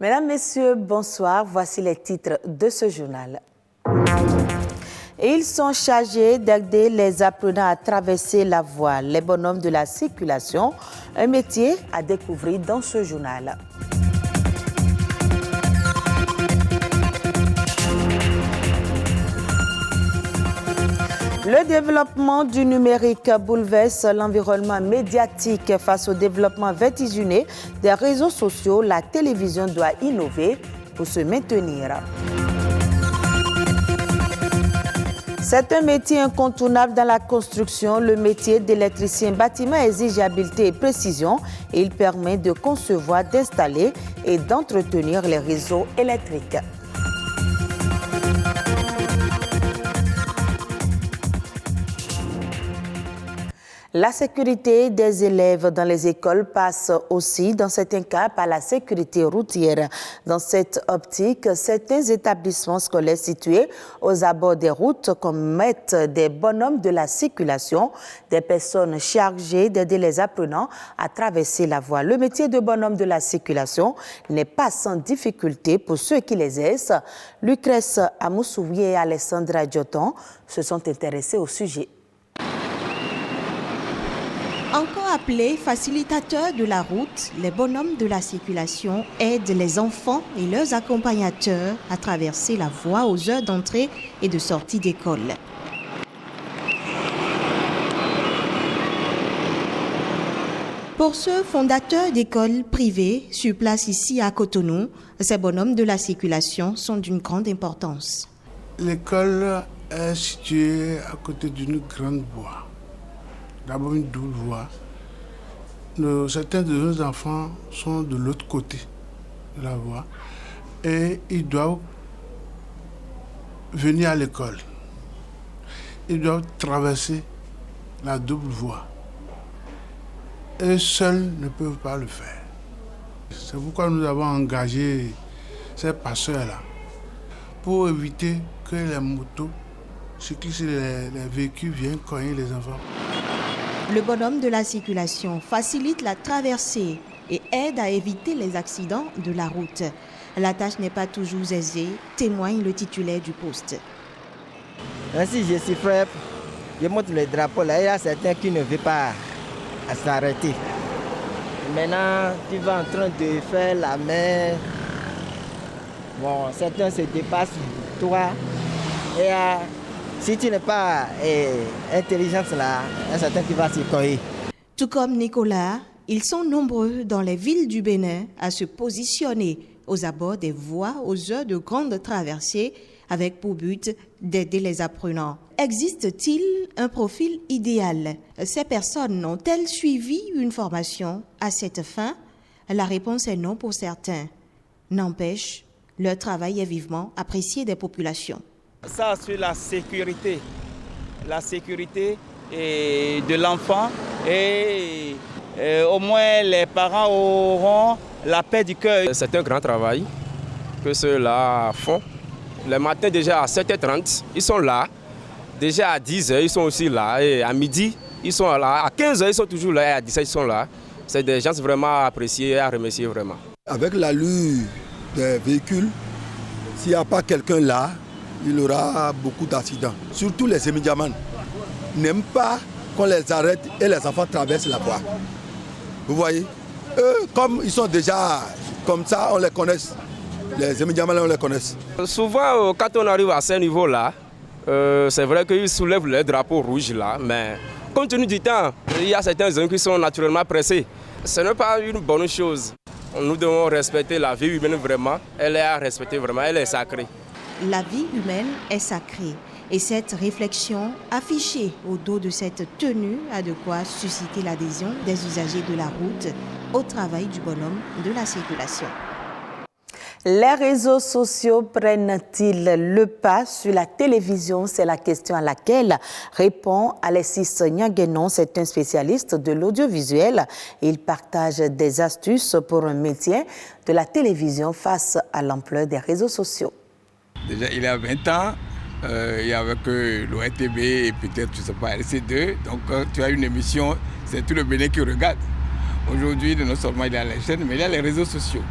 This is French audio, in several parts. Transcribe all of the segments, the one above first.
Mesdames, Messieurs, bonsoir. Voici les titres de ce journal. Ils sont chargés d'aider les apprenants à traverser la voie, les bonhommes de la circulation, un métier à découvrir dans ce journal. Le développement du numérique bouleverse l'environnement médiatique face au développement vertigineux des réseaux sociaux. La télévision doit innover pour se maintenir. C'est un métier incontournable dans la construction. Le métier d'électricien bâtiment exige habileté et précision. Il permet de concevoir, d'installer et d'entretenir les réseaux électriques. La sécurité des élèves dans les écoles passe aussi, dans certains cas, par la sécurité routière. Dans cette optique, certains établissements scolaires situés aux abords des routes mettent des bonhommes de la circulation, des personnes chargées d'aider les apprenants à traverser la voie. Le métier de bonhomme de la circulation n'est pas sans difficulté pour ceux qui l'exercent. Lucrèce Amoussouye et Alessandra Dioton se sont intéressés au sujet. Encore appelés facilitateurs de la route, les bonhommes de la circulation aident les enfants et leurs accompagnateurs à traverser la voie aux heures d'entrée et de sortie d'école. Pour ce fondateur d'école privée sur place ici à Cotonou, ces bonhommes de la circulation sont d'une grande importance. L'école est située à côté d'une grande voie. D'abord une double voie. Certains de nos enfants sont de l'autre côté de la voie et ils doivent venir à l'école. Ils doivent traverser la double voie. Et seuls ne peuvent pas le faire. C'est pourquoi nous avons engagé ces passeurs-là pour éviter que les motos, les véhicules viennent cogner les enfants. Le bonhomme de la circulation facilite la traversée et aide à éviter les accidents de la route. La tâche n'est pas toujours aisée, témoigne le titulaire du poste. Ainsi, je suis frère, je montre le drapeau là, il y a certains qui ne veulent pas s'arrêter. Maintenant, tu vas en train de faire la main. Bon, certains se dépassent toi. Et si tu n'es pas intelligent, là, il y a certains qui vont s'y coller. Tout comme Nicolas, ils sont nombreux dans les villes du Bénin à se positionner aux abords des voies aux heures de grande traversée avec pour but d'aider les apprenants. Existe-t-il un profil idéal? Ces personnes ont-elles suivi une formation à cette fin? La réponse est non pour certains. N'empêche, leur travail est vivement apprécié des populations. Ça, sur la sécurité de l'enfant et au moins les parents auront la paix du cœur. C'est un grand travail que ceux-là font. Le matin déjà à 7h30, ils sont là. Déjà à 10h, ils sont aussi là. Et à midi, ils sont là. À 15h, ils sont toujours là. Et à 17h, ils sont là. C'est des gens vraiment appréciés et à remercier vraiment. Avec l'allure des véhicules, s'il n'y a pas quelqu'un là, il y aura beaucoup d'accidents. Surtout les émédiamans n'aiment pas qu'on les arrête et les enfants traversent la voie. Vous voyez, eux, comme ils sont déjà comme ça, on les connaît. Les émédiamans, on les connaît. Souvent, quand on arrive à ce niveau-là, c'est vrai qu'ils soulèvent le drapeau rouge là, mais compte tenu du temps, il y a certains hommes qui sont naturellement pressés. Ce n'est pas une bonne chose. Nous devons respecter la vie humaine vraiment. Elle est à respecter vraiment, elle est sacrée. La vie humaine est sacrée et cette réflexion affichée au dos de cette tenue a de quoi susciter l'adhésion des usagers de la route au travail du bonhomme de la circulation. Les réseaux sociaux prennent-ils le pas sur la télévision? C'est la question à laquelle répond Alexis Nianguenon. C'est un spécialiste de l'audiovisuel. Il partage des astuces pour un métier de la télévision face à l'ampleur des réseaux sociaux. Déjà, il y a 20 ans, il y avait que l'ORTB et peut-être, je ne sais pas, LC2. Donc, tu as une émission, c'est tout le Bénin qui regarde. Aujourd'hui, non seulement il y a les chaînes, mais il y a les réseaux sociaux.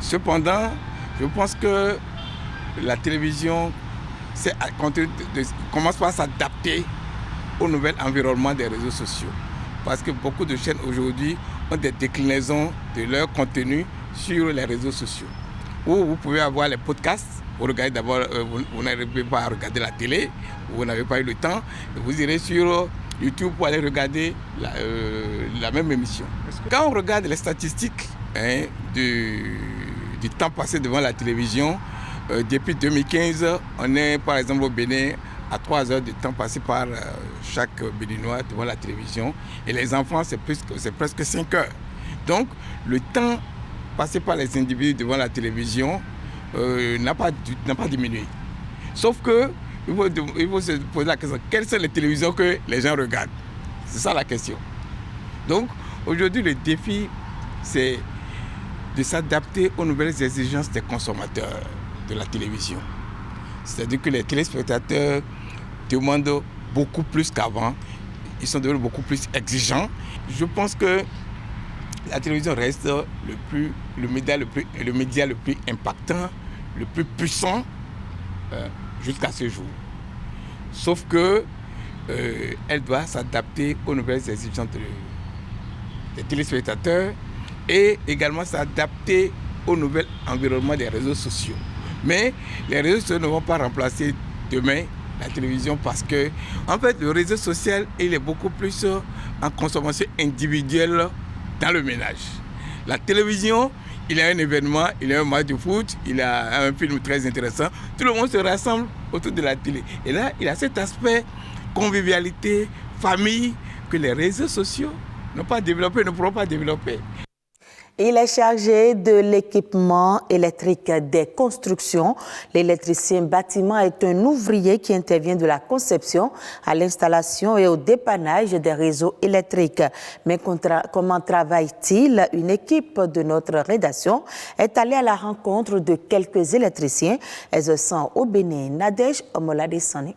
Cependant, je pense que la télévision commence par s'adapter au nouvel environnement des réseaux sociaux. Parce que beaucoup de chaînes aujourd'hui ont des déclinaisons de leur contenu sur les réseaux sociaux. Où vous pouvez avoir les podcasts, vous regardez d'abord, vous n'arrivez pas à regarder la télé, vous n'avez pas eu le temps, vous irez sur YouTube pour aller regarder la même émission. Quand on regarde les statistiques du temps passé devant la télévision, depuis 2015, on est par exemple au Bénin à 3 heures de temps passé par chaque Béninois devant la télévision. Et les enfants, c'est presque 5 heures. Donc, le temps passé par les individus devant la télévision n'a pas diminué. Sauf que il faut se poser la question, quelles sont les télévisions que les gens regardent? C'est ça la question. Donc, aujourd'hui, le défi, c'est de s'adapter aux nouvelles exigences des consommateurs de la télévision. C'est-à-dire que les téléspectateurs demandent beaucoup plus qu'avant. Ils sont devenus beaucoup plus exigeants. Je pense que la télévision reste le média le plus impactant, le plus puissant jusqu'à ce jour. Sauf que elle doit s'adapter aux nouvelles exigences des téléspectateurs et également s'adapter au nouvel environnement des réseaux sociaux. Mais les réseaux sociaux ne vont pas remplacer demain la télévision parce que, en fait, le réseau social, il est beaucoup plus en consommation individuelle dans le ménage. La télévision, il y a un événement, il y a un match de foot, il y a un film très intéressant. Tout le monde se rassemble autour de la télé. Et là, il y a cet aspect convivialité, famille, que les réseaux sociaux n'ont pas développé, ne pourront pas développer. Il est chargé de l'équipement électrique des constructions. L'électricien bâtiment est un ouvrier qui intervient de la conception à l'installation et au dépannage des réseaux électriques. Mais comment travaille-t-il? Une équipe de notre rédaction est allée à la rencontre de quelques électriciens exerçant au Bénin. Nadège Omoladesane.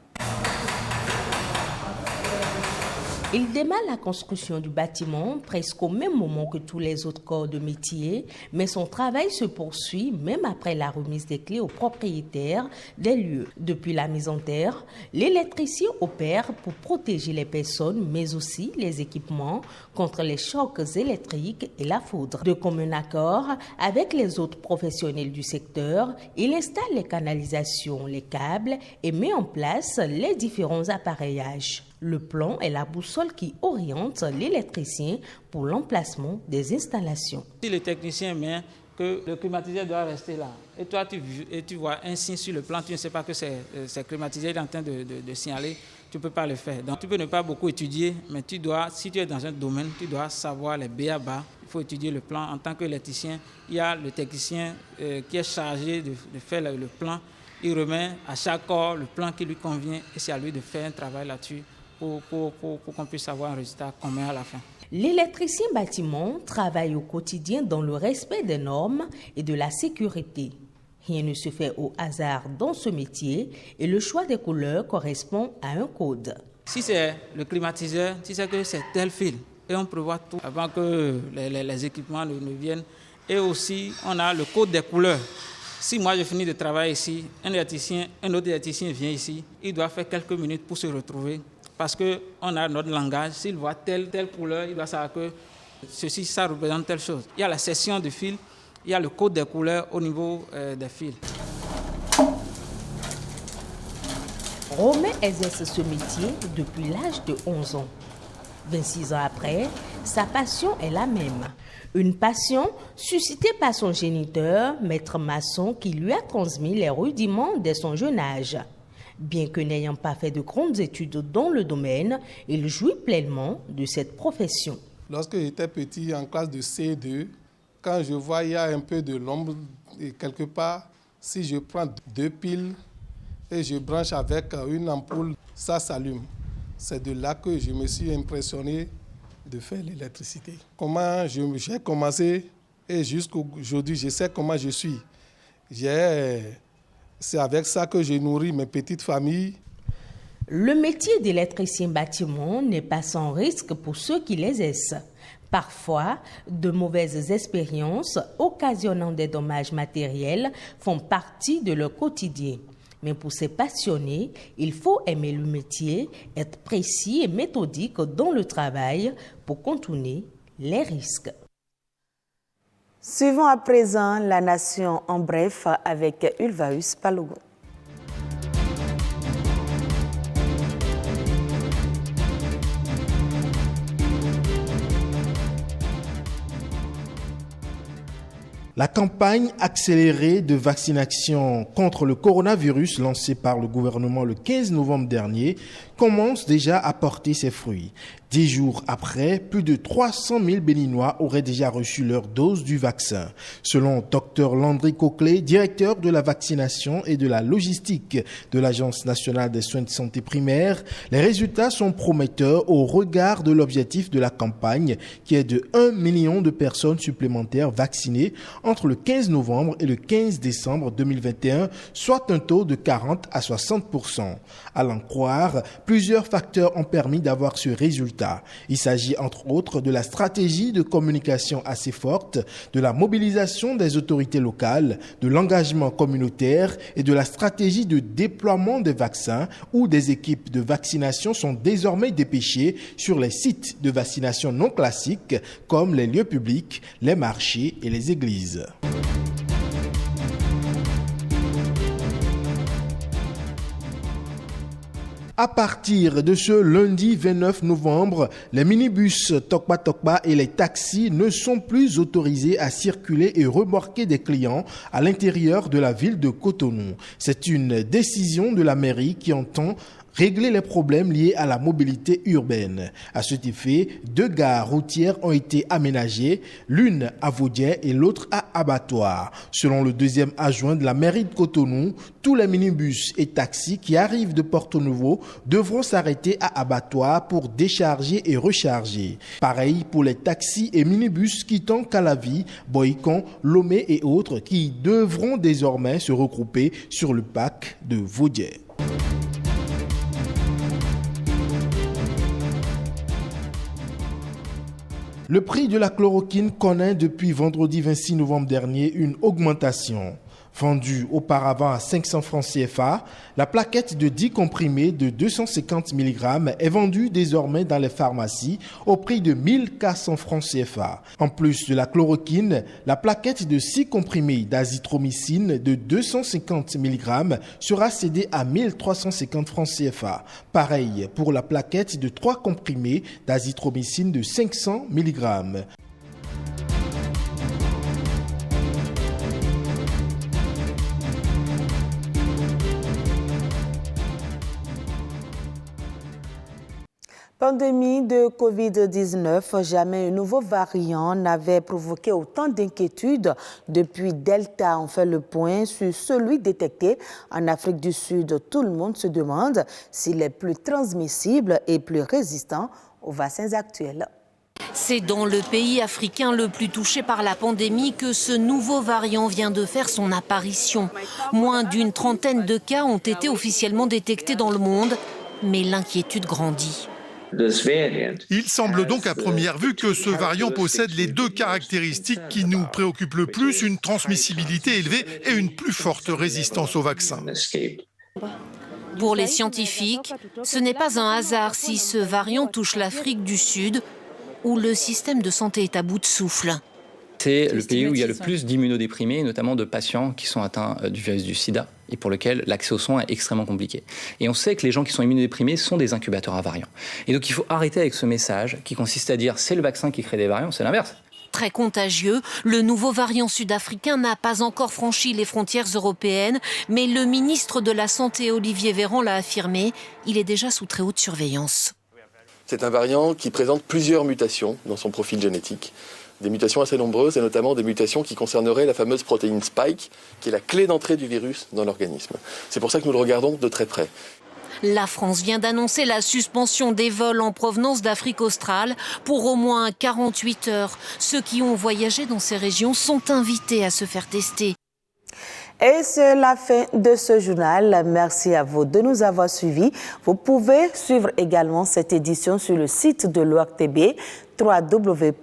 Il démarre la construction du bâtiment presque au même moment que tous les autres corps de métier, mais son travail se poursuit même après la remise des clés aux propriétaires des lieux. Depuis la mise en terre, l'électricien opère pour protéger les personnes, mais aussi les équipements contre les chocs électriques et la foudre. De commun accord avec les autres professionnels du secteur, il installe les canalisations, les câbles et met en place les différents appareillages. Le plan est la boussole qui oriente l'électricien pour l'emplacement des installations. Si le technicien met que le climatiseur doit rester là, et toi tu vois un signe sur le plan, tu ne sais pas que c'est climatiseur, il est en train de signaler, tu ne peux pas le faire. Donc tu peux ne pas beaucoup étudier, mais tu dois, si tu es dans un domaine, tu dois savoir les b.a.-ba. Il faut étudier le plan. En tant qu'électricien, il y a le technicien qui est chargé de faire le plan. Il remet à chaque corps le plan qui lui convient et c'est à lui de faire un travail là-dessus. Pour qu'on puisse avoir un résultat commun à la fin. L'électricien bâtiment travaille au quotidien dans le respect des normes et de la sécurité. Rien ne se fait au hasard dans ce métier et le choix des couleurs correspond à un code. Si c'est le climatiseur, tu sais que c'est tel fil et on prévoit tout avant que les équipements ne viennent. Et aussi, on a le code des couleurs. Si moi je finis de travailler ici, un autre électricien vient ici, il doit faire quelques minutes pour se retrouver. Parce qu'on a notre langage, s'il voit telle couleur, il doit savoir que ceci, ça représente telle chose. Il y a la section de fil, il y a le code des couleurs au niveau des fils. Romain exerce ce métier depuis l'âge de 11 ans. 26 ans après, sa passion est la même. Une passion suscitée par son géniteur, maître maçon, qui lui a transmis les rudiments dès son jeune âge. Bien que n'ayant pas fait de grandes études dans le domaine, il jouit pleinement de cette profession. Lorsque j'étais petit, en classe de C2, quand je vois il y a un peu de l'ombre quelque part, si je prends 2 piles et je branche avec une ampoule, ça s'allume. C'est de là que je me suis impressionné de faire l'électricité. Comment j'ai commencé et jusqu'aujourd'hui, je sais comment je suis. C'est avec ça que je nourris mes petites familles. Le métier d'électricien bâtiment n'est pas sans risque pour ceux qui l'exercent. Parfois, de mauvaises expériences occasionnant des dommages matériels font partie de leur quotidien. Mais pour ces passionnés, il faut aimer le métier, être précis et méthodique dans le travail pour contourner les risques. Suivons à présent la nation en bref avec Ulvaeus Palogo. La campagne accélérée de vaccination contre le coronavirus lancée par le gouvernement le 15 novembre dernier commence déjà à porter ses fruits. 10 jours après, plus de 300 000 Béninois auraient déjà reçu leur dose du vaccin. Selon Dr Landry Coclé, directeur de la vaccination et de la logistique de l'Agence nationale des soins de santé primaire, les résultats sont prometteurs au regard de l'objectif de la campagne qui est de 1 million de personnes supplémentaires vaccinées entre le 15 novembre et le 15 décembre 2021, soit un taux de 40 à 60%. À l'en croire, plusieurs facteurs ont permis d'avoir ce résultat. Il s'agit entre autres de la stratégie de communication assez forte, de la mobilisation des autorités locales, de l'engagement communautaire et de la stratégie de déploiement des vaccins où des équipes de vaccination sont désormais dépêchées sur les sites de vaccination non classiques comme les lieux publics, les marchés et les églises. À partir de ce lundi 29 novembre, les minibus Tokpa Tokpa et les taxis ne sont plus autorisés à circuler et remorquer des clients à l'intérieur de la ville de Cotonou. C'est une décision de la mairie qui entend régler les problèmes liés à la mobilité urbaine. À cet effet, 2 gares routières ont été aménagées, l'une à Vaudier et l'autre à Abattoir. Selon le deuxième adjoint de la mairie de Cotonou, tous les minibus et taxis qui arrivent de Porto Novo devront s'arrêter à Abattoir pour décharger et recharger. Pareil pour les taxis et minibus quittant Calavi, Boïcon, Lomé et autres qui devront désormais se regrouper sur le parc de Vaudier. Le prix de la chloroquine connaît depuis vendredi 26 novembre dernier une augmentation. Vendue auparavant à 500 francs CFA, la plaquette de 10 comprimés de 250 mg est vendue désormais dans les pharmacies au prix de 1400 francs CFA. En plus de la chloroquine, la plaquette de 6 comprimés d'azithromycine de 250 mg sera cédée à 1350 francs CFA. Pareil pour la plaquette de 3 comprimés d'azithromycine de 500 mg. Pandémie de Covid-19, jamais un nouveau variant n'avait provoqué autant d'inquiétudes depuis Delta. On fait le point sur celui détecté en Afrique du Sud. Tout le monde se demande s'il est plus transmissible et plus résistant aux vaccins actuels. C'est dans le pays africain le plus touché par la pandémie que ce nouveau variant vient de faire son apparition. Moins d'une trentaine de cas ont été officiellement détectés dans le monde, mais l'inquiétude grandit. Il semble donc à première vue que ce variant possède les 2 caractéristiques qui nous préoccupent le plus, une transmissibilité élevée et une plus forte résistance au vaccin. Pour les scientifiques, ce n'est pas un hasard si ce variant touche l'Afrique du Sud, où le système de santé est à bout de souffle. C'est le pays où il y a le plus d'immunodéprimés, notamment de patients qui sont atteints du virus du sida et pour lesquels l'accès aux soins est extrêmement compliqué. Et on sait que les gens qui sont immunodéprimés sont des incubateurs à variants. Et donc il faut arrêter avec ce message qui consiste à dire c'est le vaccin qui crée des variants, c'est l'inverse. Très contagieux, le nouveau variant sud-africain n'a pas encore franchi les frontières européennes, mais le ministre de la Santé, Olivier Véran, l'a affirmé, il est déjà sous très haute surveillance. C'est un variant qui présente plusieurs mutations dans son profil génétique. Des mutations assez nombreuses et notamment des mutations qui concerneraient la fameuse protéine Spike, qui est la clé d'entrée du virus dans l'organisme. C'est pour ça que nous le regardons de très près. La France vient d'annoncer la suspension des vols en provenance d'Afrique australe pour au moins 48 heures. Ceux qui ont voyagé dans ces régions sont invités à se faire tester. Et c'est la fin de ce journal. Merci à vous de nous avoir suivis. Vous pouvez suivre également cette édition sur le site de l'ORTB, www.ortb.bj.